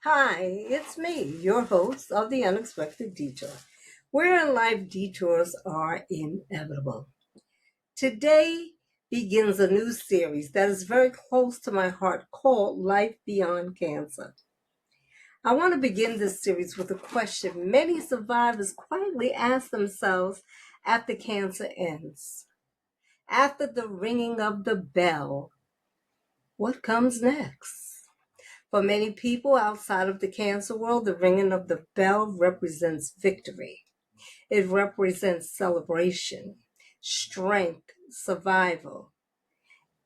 Hi, it's me, your host of the Unexpected Detour, where in life detours are inevitable. Today begins a new series that is very close to my heart called Life Beyond Cancer. I want to begin this series with a question many survivors quietly ask themselves after cancer ends. After the ringing of the bell, what comes next? For many people outside of the cancer world, the ringing of the bell represents victory. It represents celebration, strength, survival,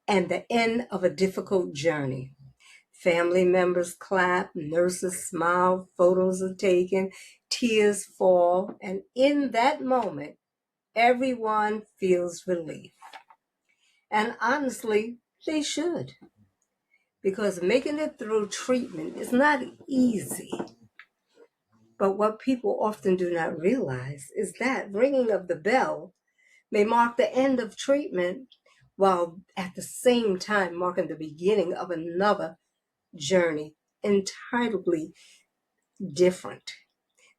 and the end of a difficult journey. Family members clap, nurses smile, photos are taken, tears fall, and in that moment, everyone feels relief. And honestly, they should, because making it through treatment is not easy. But what people often do not realize is that ringing of the bell may mark the end of treatment while at the same time marking the beginning of another journey entirely different.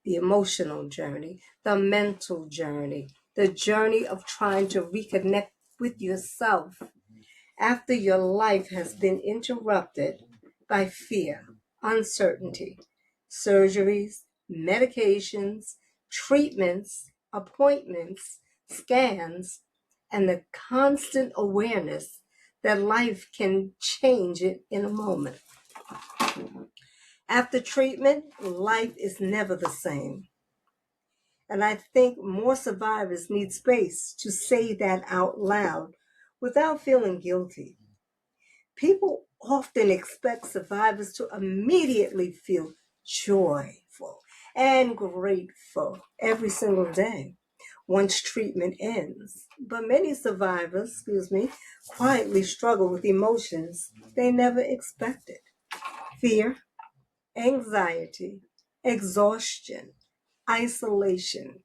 The emotional journey, the mental journey, the journey of trying to reconnect with yourself after your life has been interrupted by fear, uncertainty, surgeries, medications, treatments, appointments, scans, and the constant awareness that life can change it in a moment. After treatment, life is never the same. And I think more survivors need space to say that out loud without feeling guilty. People often expect survivors to immediately feel joyful and grateful every single day once treatment ends. But many survivors, quietly struggle with emotions they never expected. Fear, anxiety, exhaustion, isolation,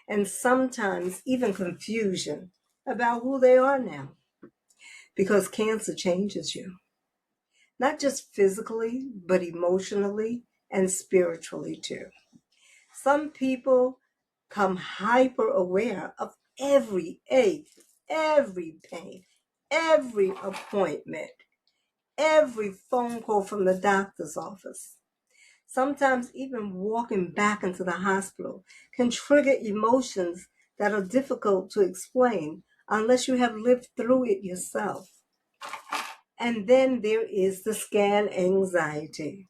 and sometimes even confusion about who they are now because cancer changes you. Not just physically, but emotionally and spiritually too. Some people come hyper aware of every ache, every pain, every appointment, every phone call from the doctor's office. Sometimes even walking back into the hospital can trigger emotions that are difficult to explain unless you have lived through it yourself. And then there is the scan anxiety,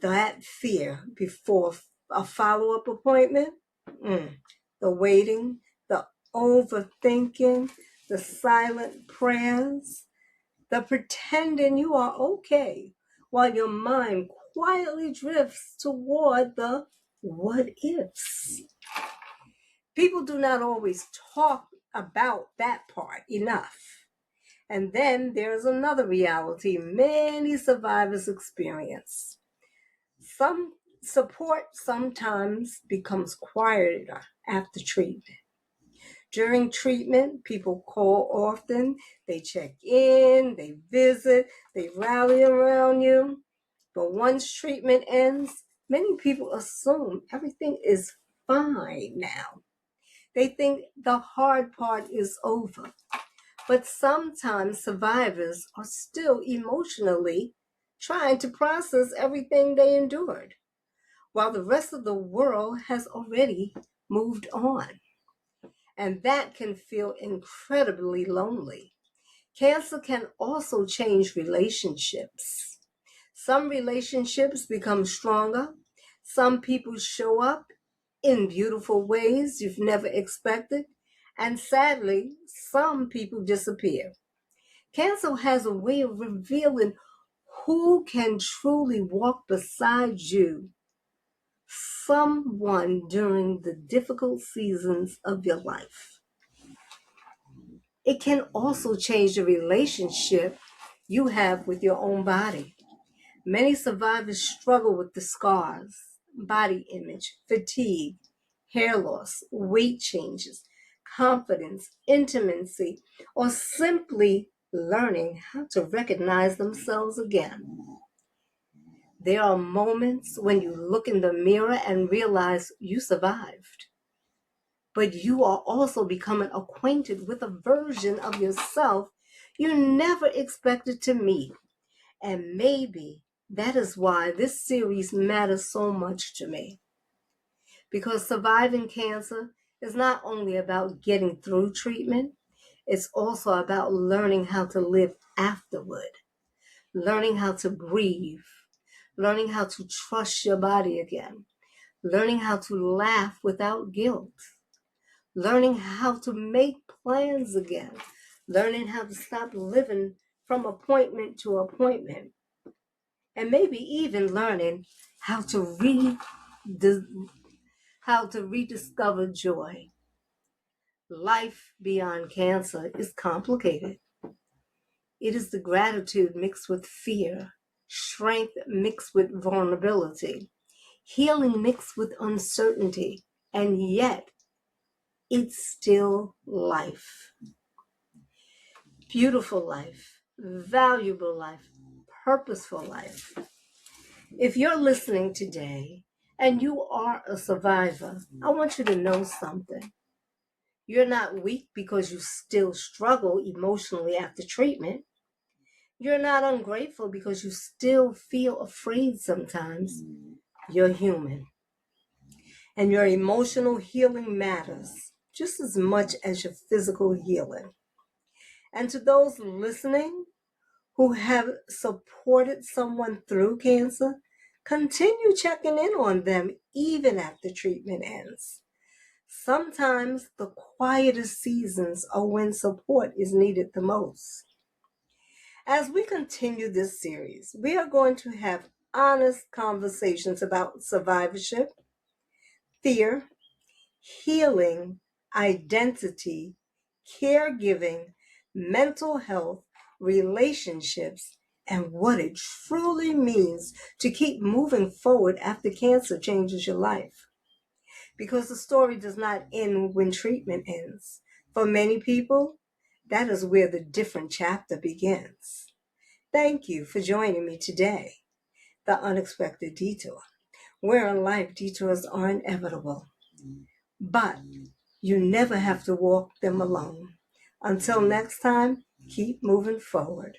that fear before a follow up appointment, the waiting, the overthinking, the silent prayers, the pretending you are okay while your mind quietly drifts toward the what ifs. People do not always talk about that part enough. And then there's another reality many survivors experience. Some support sometimes becomes quieter after treatment. During treatment, people call often, they check in, they visit, they rally around you. But once treatment ends, many people assume everything is fine now. They think the hard part is over. But sometimes survivors are still emotionally trying to process everything they endured, while the rest of the world has already moved on. And that can feel incredibly lonely. Cancer can also change relationships. Some relationships become stronger. Some people show up in beautiful ways you've never expected. And sadly, some people disappear. Cancer has a way of revealing who can truly walk beside you, someone during the difficult seasons of your life. It can also change the relationship you have with your own body. Many survivors struggle with the scars, body image, fatigue, hair loss, weight changes, confidence, intimacy, or simply learning how to recognize themselves again. There are moments when you look in the mirror and realize you survived. But you are also becoming acquainted with a version of yourself you never expected to meet. And maybe that is why this series matters so much to me. Because surviving cancer is not only about getting through treatment, it's also about learning how to live afterward, learning how to breathe, learning how to trust your body again, learning how to laugh without guilt, learning how to make plans again, learning how to stop living from appointment to appointment, and maybe even learning how to rediscover joy. Life beyond cancer is complicated. It is the gratitude mixed with fear, strength mixed with vulnerability, healing mixed with uncertainty, and yet it's still life. Beautiful life, valuable life, purposeful life. If you're listening today and you are a survivor, I want you to know something. You're not weak because you still struggle emotionally after treatment. You're not ungrateful because you still feel afraid sometimes. You're human. And your emotional healing matters just as much as your physical healing. And to those listening who have supported someone through cancer, continue checking in on them even after treatment ends. Sometimes the quietest seasons are when support is needed the most. As we continue this series, we are going to have honest conversations about survivorship, fear, healing, identity, caregiving, mental health, relationships, and what it truly means to keep moving forward after cancer changes your life. Because the story does not end when treatment ends. For many people, that is where the different chapter begins. Thank you for joining me today, The Unexpected Detour, where in life detours are inevitable. But you never have to walk them alone. Until next time, keep moving forward.